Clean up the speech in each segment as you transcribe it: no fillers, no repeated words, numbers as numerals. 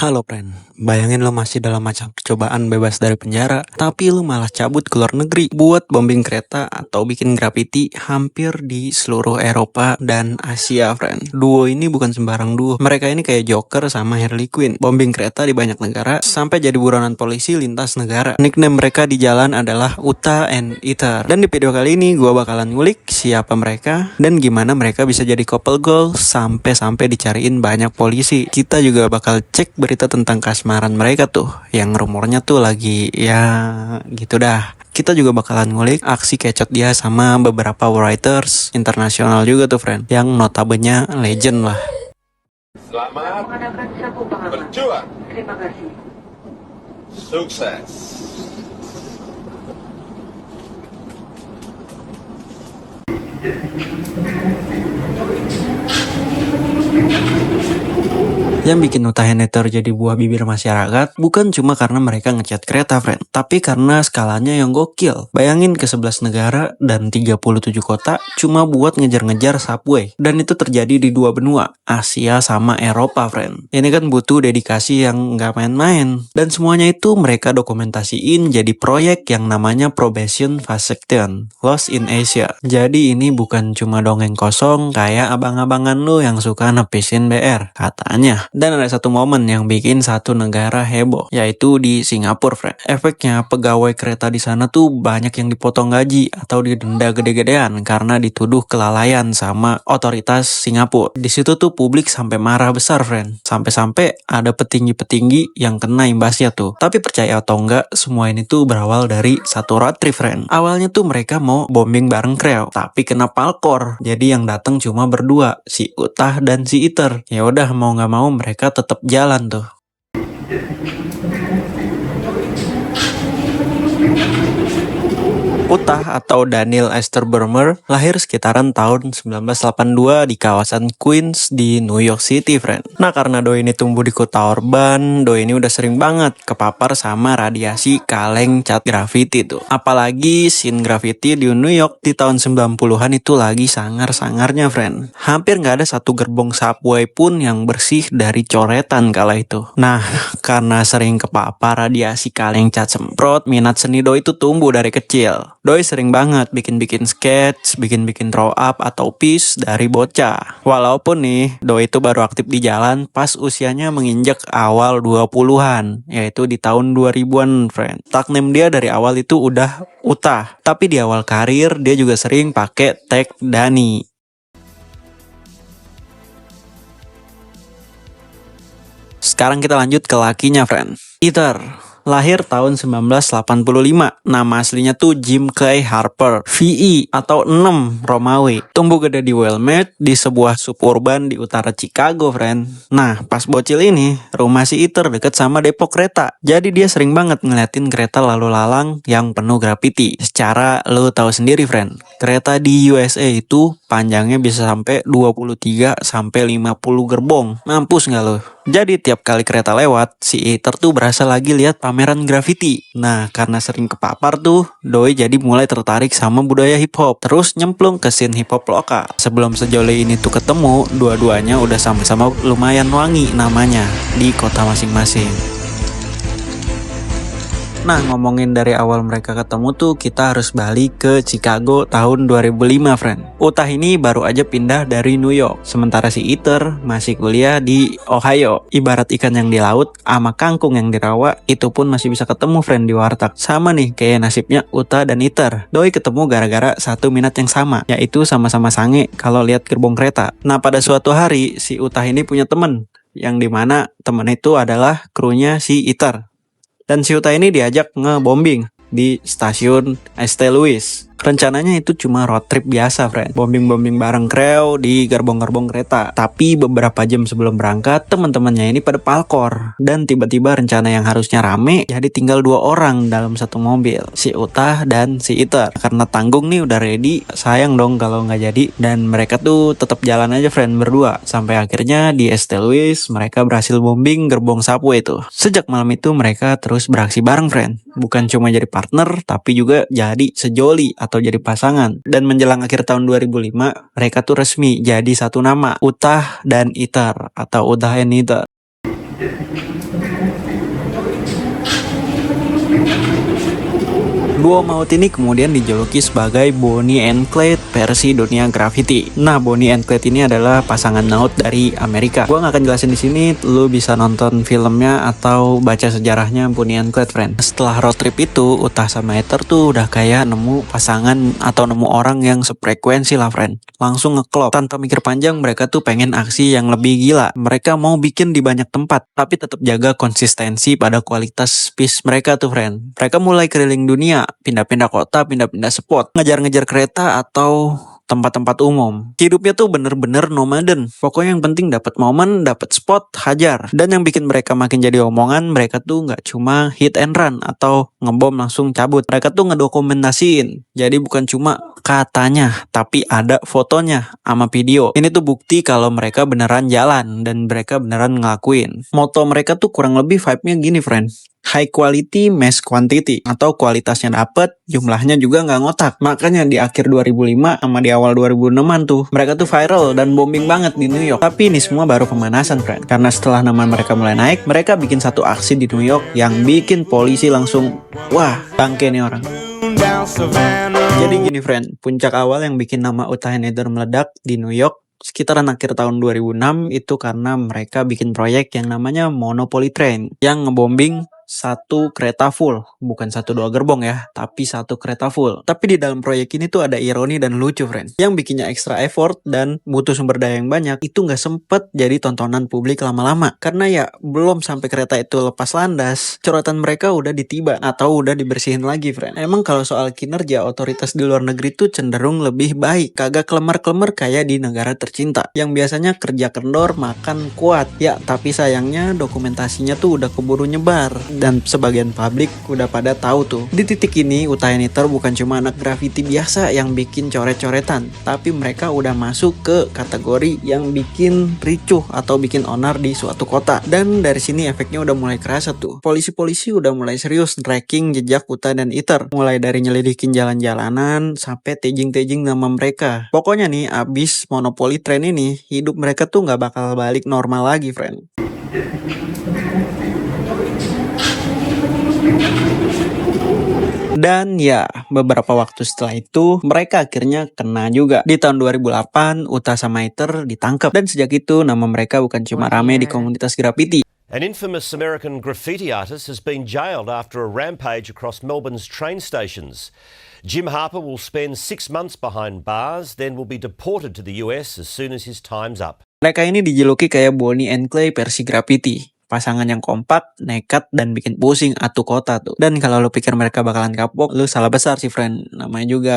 Halo friend, bayangin lo masih dalam masa percobaan bebas dari penjara, tapi lo malah cabut ke luar negeri buat bombing kereta atau bikin graffiti hampir di seluruh Eropa dan Asia, friend. Duo ini bukan sembarang duo, mereka ini kayak Joker sama Harley Quinn, bombing kereta di banyak negara sampai jadi buronan polisi lintas negara. Nickname mereka di jalan adalah Uta and Ether. Dan di video kali ini gue bakalan ngulik siapa mereka dan gimana mereka bisa jadi couple goals sampai dicariin banyak polisi. Kita juga bakal cek berita tentang kasmaran mereka tuh, yang rumornya tuh lagi ya gitu dah. Kita juga bakalan ngulik aksi kecot dia sama beberapa writers internasional juga tuh friend, yang notabene legend lah. Selamat berjuang. Terima kasih. Sukses. Yang bikin Uta Haneter jadi buah bibir masyarakat bukan cuma karena mereka ngecat kereta, friend, tapi karena skalanya yang gokil. Bayangin ke 11 negara dan 37 kota cuma buat ngejar-ngejar subway. Dan itu terjadi di dua benua, Asia sama Eropa, friend. Ini kan butuh dedikasi yang nggak main-main. Dan semuanya itu mereka dokumentasiin jadi proyek yang namanya Probation Vacation, Lost in Asia. Jadi ini bukan cuma dongeng kosong kayak abang-abangan lu yang suka nepisin BR, katanya. Dan ada satu momen yang bikin satu negara heboh, yaitu di Singapura, friend. Efeknya pegawai kereta di sana tuh banyak yang dipotong gaji atau didenda gede-gedean karena dituduh kelalaian sama otoritas Singapura. Di situ tuh publik sampai marah besar, friend. Sampai-sampai ada petinggi-petinggi yang kena imbasnya tuh. Tapi percaya atau enggak, semua ini tuh berawal dari satu road trip, friend. Awalnya tuh mereka mau bombing bareng Kreo, tapi kena palkor. Jadi yang datang cuma berdua, si Utah dan si Ether. Ya udah, mau nggak mau mereka tetap jalan tuh. Utah atau Daniel Esther Burmer lahir sekitaran tahun 1982 di kawasan Queens di New York City, friend. Nah, karena Doi ini tumbuh di kota urban, Doi ini udah sering banget kepapar sama radiasi kaleng cat graffiti tuh. Apalagi scene graffiti di New York di tahun 90-an itu lagi sangar-sangarnya, friend. Hampir nggak ada satu gerbong subway pun yang bersih dari coretan kala itu. Nah, karena sering kepapar radiasi kaleng cat semprot, minat seni Doi itu tumbuh dari kecil. Doi sering banget bikin-bikin sketch, bikin-bikin throw up atau piece dari bocah. Walaupun nih, Doi itu baru aktif di jalan pas usianya menginjak awal 20-an, yaitu di tahun 2000-an, friend. Nickname dia dari awal itu udah Utah, tapi di awal karir dia juga sering pakai tag Dani. Sekarang kita lanjut ke lakinya, friend. Ether. Lahir tahun 1985. Nama aslinya tuh Jim Clay Harper, VE atau 6 Romawi. Tumbuh gede di Wilmette, di sebuah suburban di utara Chicago, friend. Nah, pas bocil ini, rumah si Ether deket sama depo kereta. Jadi dia sering banget ngeliatin kereta lalu lalang yang penuh graffiti. Secara lo tahu sendiri, friend, kereta di USA itu panjangnya bisa sampai 23 sampai 50 gerbong. Mampus nggak lo? Jadi tiap kali kereta lewat, si Ether tuh berasa lagi lihat pameran graffiti. Nah, karena sering kepapar tuh, Doi jadi mulai tertarik sama budaya hip hop. Terus nyemplung ke scene hip hop lokal. Sebelum sejoli ini tuh ketemu, dua-duanya udah sama-sama lumayan wangi namanya di kota masing-masing. Nah, ngomongin dari awal mereka ketemu tuh, kita harus balik ke Chicago tahun 2005, friend. Utah ini baru aja pindah dari New York, sementara si Ether masih kuliah di Ohio. Ibarat ikan yang di laut sama kangkung yang di rawa, itu pun masih bisa ketemu, friend, di warteg. Sama nih kayak nasibnya Utah dan Ether. Doi ketemu gara-gara satu minat yang sama, yaitu sama-sama sange kalau lihat gerbong kereta. Nah, pada suatu hari si Utah ini punya temen, yang dimana temen itu adalah krunya si Ether. Dan si Utah ini diajak ngebombing di stasiun St. Louis. Rencananya itu cuma road trip biasa, friend. Bombing-bombing bareng Kreo di gerbong-gerbong kereta. Tapi beberapa jam sebelum berangkat, teman-temannya ini pada palkor. Dan tiba-tiba rencana yang harusnya rame, jadi tinggal 2 orang dalam satu mobil. Si Utah dan si Ether. Karena tanggung nih udah ready, sayang dong kalau nggak jadi. Dan mereka tuh tetap jalan aja, friend, berdua. Sampai akhirnya di St. Louis, mereka berhasil bombing gerbong subway tuh. Sejak malam itu mereka terus beraksi bareng, friend. Bukan cuma jadi partner, tapi juga jadi sejoli atau jadi pasangan. Dan menjelang akhir tahun 2005, mereka tuh resmi jadi satu nama, Utah dan Ether atau Utah and Ether. Duo maut ini kemudian dijuluki sebagai Bonnie and Clyde versi dunia Gravity. Nah, Bonnie and Clyde ini adalah pasangan maut dari Amerika. Gua nggak akan jelasin di sini, lu bisa nonton filmnya atau baca sejarahnya Bonnie and Clyde, friend. Setelah road trip itu, Utah sama Heather tuh udah kayak nemu pasangan atau nemu orang yang sefrekuensi lah, friend. Langsung ngeklop. Tanpa mikir panjang, mereka tuh pengen aksi yang lebih gila. Mereka mau bikin di banyak tempat, tapi tetap jaga konsistensi pada kualitas piece mereka tuh, friend. Mereka mulai keliling dunia, pindah-pindah kota, pindah-pindah spot, ngejar-ngejar kereta atau tempat-tempat umum. Hidupnya tuh bener-bener nomaden. Pokoknya yang penting dapat momen, dapat spot, hajar. Dan yang bikin mereka makin jadi omongan, mereka tuh nggak cuma hit and run atau ngebom langsung cabut. Mereka tuh ngedokumentasiin. Jadi bukan cuma katanya, tapi ada fotonya sama video. Ini tuh bukti kalau mereka beneran jalan dan mereka beneran ngelakuin. Moto mereka tuh kurang lebih vibe-nya gini, friend. High quality, mass quantity. Atau kualitasnya dapet, jumlahnya juga nggak ngotak. Makanya di akhir 2005 sama di awal 2006an tuh, mereka tuh viral dan booming banget di New York. Tapi ini semua baru pemanasan, friend. Karena setelah nama mereka mulai naik, mereka bikin satu aksi di New York yang bikin polisi langsung, wah, bangke nih orang. Jadi gini, friend, puncak awal yang bikin nama Utah and Heather meledak di New York sekitaran akhir tahun 2006 itu karena mereka bikin proyek yang namanya Monopoly Train yang ngebombing satu kereta full, bukan 1-2 gerbong ya, tapi satu kereta full. Tapi di dalam proyek ini tuh ada ironi dan lucu, friend. Yang bikinnya extra effort dan butuh sumber daya yang banyak, itu nggak sempet jadi tontonan publik lama-lama. Karena ya belum sampai kereta itu lepas landas, coretan mereka udah ditiba atau udah dibersihin lagi, friend. Emang kalau soal kinerja, otoritas di luar negeri tuh cenderung lebih baik. Kagak kelemar-kelemar kayak di negara tercinta, yang biasanya kerja kendor, makan kuat. Ya, tapi sayangnya dokumentasinya tuh udah keburu nyebar. Dan sebagian publik udah pada tahu tuh. Di titik ini, Utah and Heather bukan cuma anak graffiti biasa yang bikin coret-coretan, tapi mereka udah masuk ke kategori yang bikin ricuh atau bikin onar di suatu kota. Dan dari sini efeknya udah mulai kerasa tuh. Polisi-polisi udah mulai serius tracking jejak Utah dan Heather. Mulai dari nyelidikin jalan-jalanan sampai tagging-tagging nama mereka. Pokoknya nih, abis Monopoly Train ini, hidup mereka tuh nggak bakal balik normal lagi, friend. Dan ya, beberapa waktu setelah itu, mereka akhirnya kena juga. Di tahun 2008, Utah sama Heather ditangkap. Dan sejak itu, nama mereka bukan cuma rame di komunitas graffiti. An infamous American graffiti artist has been jailed after a rampage across Melbourne's train stations. Jim Harper will spend 6 months behind bars, then will be deported to the US as soon as his time's up. Mereka ini dijuluki kayak Bonnie and Clyde versi graffiti. Pasangan yang kompak, nekat, dan bikin pusing atu kota tuh. Dan kalau lu pikir mereka bakalan kapok, lu salah besar sih, friend. Namanya juga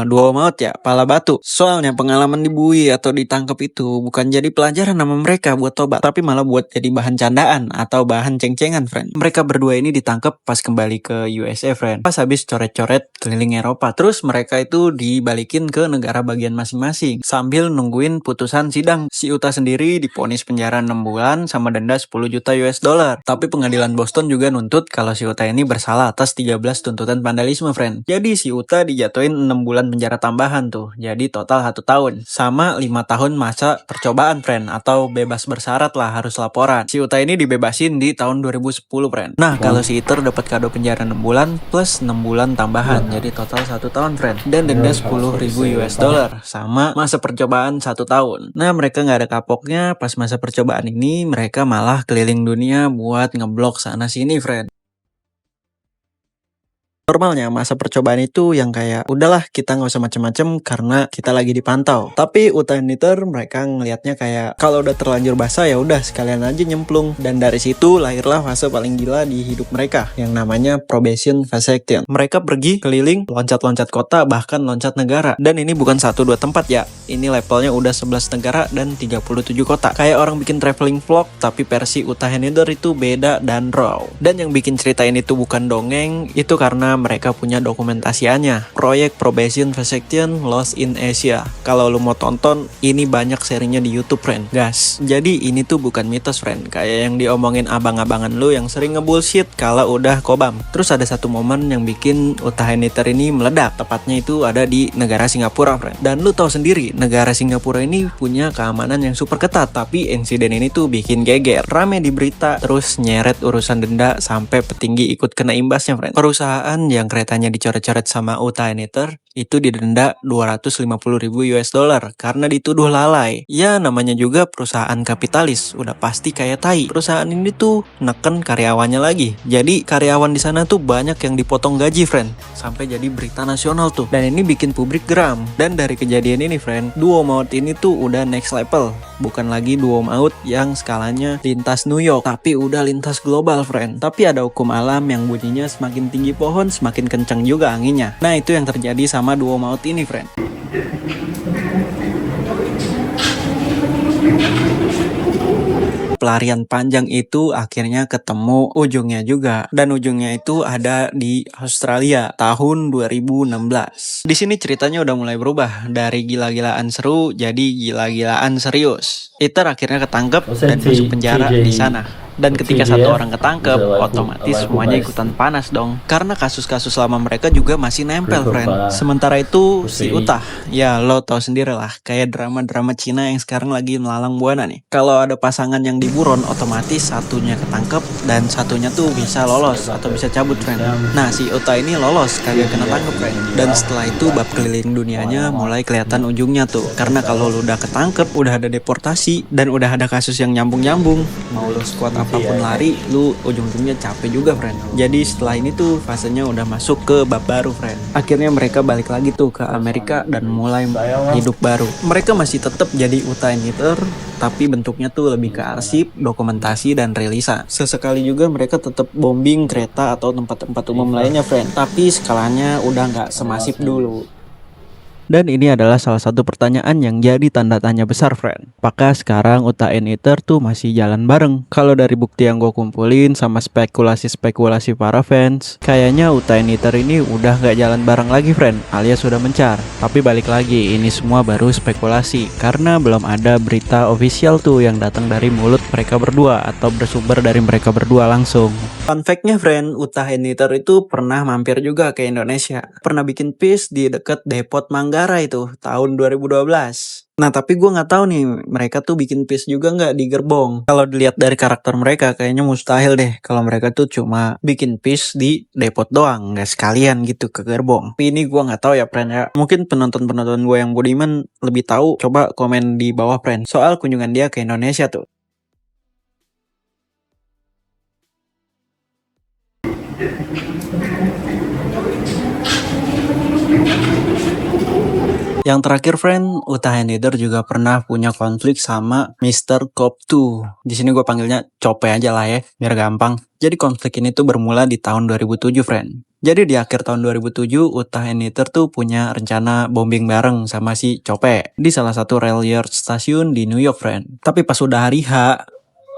duo maut ya, pala batu. Soalnya pengalaman dibui atau ditangkap itu bukan jadi pelajaran nama mereka buat tobat, tapi malah buat jadi bahan candaan atau bahan ceng-cengan, friend. Mereka berdua ini ditangkap pas kembali ke USA, friend. Pas habis coret-coret keliling Eropa. Terus mereka itu dibalikin ke negara bagian masing-masing sambil nungguin putusan sidang. Si Utah sendiri divonis penjara 6 bulan sama denda 10 juta US dollar. Tapi pengadilan Boston juga nuntut kalau si Utah ini bersalah atas 13 tuntutan vandalisme, friend. Jadi si Utah dijatuhin 6 bulan penjara tambahan tuh. Jadi total 1 tahun. Sama 5 tahun masa percobaan, friend. Atau bebas bersyarat lah, harus laporan. Si Utah ini dibebasin di tahun 2010, friend. Nah, kalau si Heather dapat kado penjara 6 bulan plus 6 bulan tambahan. Jadi total 1 tahun, friend. Dan denda 10.000 US dollar. Sama masa percobaan 1 tahun. Nah, mereka nggak ada kapoknya. Pas masa percobaan ini, mereka malah keliling dunia buat ngeblok sana sini, friend. Normalnya masa percobaan itu yang kayak udahlah kita nggak usah macem-macem karena kita lagi dipantau. Tapi Utah and Heather mereka ngelihatnya kayak kalau udah terlanjur basah ya udah sekalian aja nyemplung. Dan dari situ lahirlah fase paling gila di hidup mereka yang namanya probation vacation. Mereka pergi keliling, loncat-loncat kota, bahkan loncat negara. Dan ini bukan 1-2 tempat ya. Ini levelnya udah 11 negara dan 37 kota. Kayak orang bikin traveling vlog, tapi versi Utah and Heather itu beda dan raw. Dan yang bikin cerita ini tuh bukan dongeng, itu karena karena mereka punya dokumentasiannya. Proyek Probation Prosecution Lost in Asia. Kalau lu mau tonton, ini banyak serinya di YouTube, friend. Gas. Jadi ini tuh bukan mitos, friend. Kayak yang diomongin abang-abangan lu yang sering ngebullshit kalau udah kobam. Terus ada satu momen yang bikin Utaheniter ini meledak. Tepatnya itu ada di negara Singapura, friend. Dan lu tahu sendiri, negara Singapura ini punya keamanan yang super ketat. Tapi insiden ini tuh bikin geger. Rame di berita, terus nyeret urusan denda sampai petinggi ikut kena imbasnya, friend. Perusahaan yang keretanya dicoret-coret sama Utaheniter itu didenda 250.000 US dollar karena dituduh lalai. Ya namanya juga perusahaan kapitalis, udah pasti kayak tai. Perusahaan ini tuh neken karyawannya lagi. Jadi karyawan di sana tuh banyak yang dipotong gaji, friend. Sampai jadi berita nasional tuh. Dan ini bikin publik geram. Dan dari kejadian ini, friend, duo maut ini tuh udah next level. Bukan lagi duo maut yang skalanya lintas New York, tapi udah lintas global, friend. Tapi ada hukum alam yang bunyinya semakin tinggi pohon, semakin kencang juga anginnya. Nah itu yang terjadi sama duo maut ini, friend. Pelarian panjang itu akhirnya ketemu ujungnya juga, dan ujungnya itu ada di Australia tahun 2016. Di sini ceritanya udah mulai berubah dari gila-gilaan seru jadi gila-gilaan serius. Iter akhirnya ketangkep dan masuk penjara di sana. Dan ketika satu orang ketangkep, otomatis semuanya ikutan panas dong. Karena kasus-kasus lama mereka juga masih nempel, friend. Sementara itu si Utah, ya lo tau sendiri lah, kayak drama-drama Cina yang sekarang lagi melalang buana nih. Kalau ada pasangan yang diburon, otomatis satunya ketangkep dan satunya tuh bisa lolos atau bisa cabut, friend. Nah si Utah ini lolos, kagak kena tangkep, friend. Dan setelah itu bab keliling dunianya mulai kelihatan ujungnya tuh. Karena kalau lo udah ketangkep, udah ada deportasi dan udah ada kasus yang nyambung-nyambung, mau lo squad apapun lari, lu ujung-ujungnya capek juga, friend. Jadi setelah ini tuh fasenya udah masuk ke bab baru, friend. Akhirnya mereka balik lagi tuh ke Amerika dan mulai hidup baru. Mereka masih tetap jadi Utaheniter, tapi bentuknya tuh lebih ke arsip, dokumentasi, dan relisa. Sesekali juga mereka tetap bombing kereta atau tempat-tempat umum lainnya, friend. Tapi skalanya udah nggak semasif dulu. Dan ini adalah salah satu pertanyaan yang jadi tanda tanya besar, friend. Apakah sekarang Utaheniter tuh masih jalan bareng? Kalau dari bukti yang gue kumpulin sama spekulasi-spekulasi para fans, kayaknya Utaheniter ini udah gak jalan bareng lagi, friend, alias sudah mencar. Tapi balik lagi, ini semua baru spekulasi karena belum ada berita official tuh yang datang dari mulut mereka berdua atau bersumber dari mereka berdua langsung. Fun fact-nya, friend, Utaheniter itu pernah mampir juga ke Indonesia. Pernah bikin piece di deket Depot Manggarai itu tahun 2012. Nah tapi gue nggak tahu nih mereka tuh bikin piece juga nggak di Gerbong. Kalau dilihat dari karakter mereka kayaknya mustahil deh kalau mereka tuh cuma bikin piece di Depot doang, nggak sekalian gitu ke Gerbong. Tapi ini gue nggak tahu ya, friend ya. Mungkin penonton-penonton gue yang budiman lebih tahu. Coba komen di bawah, friend, soal kunjungan dia ke Indonesia tuh. Yang terakhir, friend, Utaheniter juga pernah punya konflik sama Mr. Cop 2. Di sini gue panggilnya Cope aja lah ya, biar gampang. Jadi konflik ini tuh bermula di tahun 2007, friend. Jadi di akhir tahun 2007, Utaheniter tuh punya rencana bombing bareng sama si Cope di salah satu rail yard stasiun di New York, friend. Tapi pas udah hari H,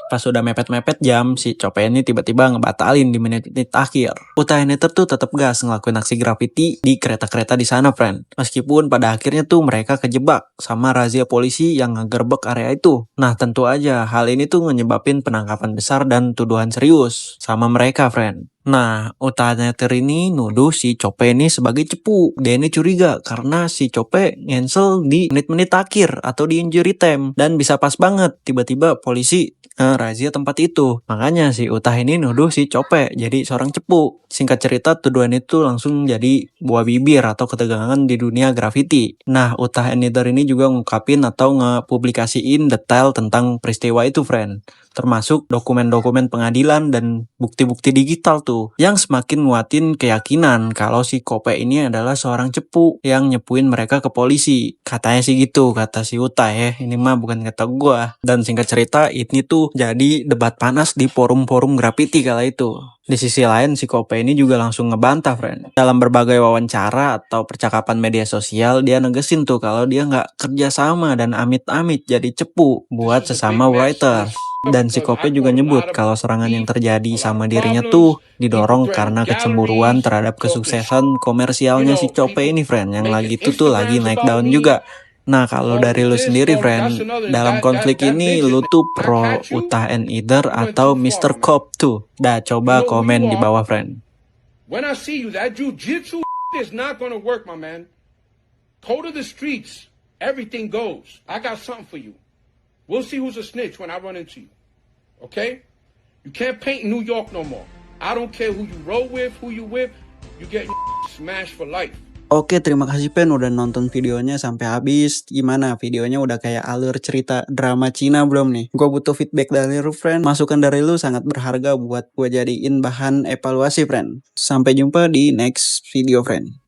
pas udah mepet-mepet jam, si Cope ini tiba-tiba ngebatalin di menit-menit akhir. Utaheniter tuh tetap gas ngelakuin aksi graffiti di kereta-kereta di sana, friend. Meskipun pada akhirnya tuh mereka kejebak sama razia polisi yang ngegerbek area itu. Nah tentu aja hal ini tuh menyebabin penangkapan besar dan tuduhan serius sama mereka, friend. Nah, Utaheniter ini nuduh si Cope ini sebagai cepu. Dia ini curiga karena si Cope ngensel di menit-menit akhir atau di injury time. Dan bisa pas banget tiba-tiba polisi razia tempat itu. Makanya si Utah ini nuduh si Cope jadi seorang cepu. Singkat cerita, tuduhan itu langsung jadi buah bibir atau ketegangan di dunia graffiti. Nah, Utaheniter ini juga ngungkapin atau ngepublikasiin detail tentang peristiwa itu, friend. Termasuk dokumen-dokumen pengadilan dan bukti-bukti digital tuh, yang semakin nguatin keyakinan kalau si Cope ini adalah seorang cepu yang nyepuin mereka ke polisi. Katanya sih gitu, kata si Utah ya, ini mah bukan kata gua. Dan singkat cerita, ini tuh jadi debat panas di forum-forum graffiti kala itu. Di sisi lain, si Kope ini juga langsung ngebantah, friend. Dalam berbagai wawancara atau percakapan media sosial, dia negesin tuh kalau dia nggak kerja sama dan amit-amit jadi cepu buat sesama writer. Dan si Kope juga nyebut kalau serangan yang terjadi sama dirinya tuh didorong karena kecemburuan terhadap kesuksesan komersialnya si Kope ini, friend. Yang lagi tuh lagi naik daun juga. Nah, kalau dari lu sendiri, friend, dalam konflik ini lu tuh pro Utah and Either atau Mr. Cop tuh? Dah, coba komen di bawah, friend. When I see you, that jujitsu is not gonna work, my man. Go to the streets. Everything goes. I got something for you. We'll see who's a snitch when I run into you. Okay? You can't paint New York no more. I don't care who you roll with, who you with. You get smashed for life. Oke, terima kasih Pen udah nonton videonya sampai habis. Gimana? Videonya udah kayak alur cerita drama Cina belum nih? Gue butuh feedback dari lu, friend. Masukan dari lu sangat berharga buat gue jadiin bahan evaluasi, friend. Sampai jumpa di next video, friend.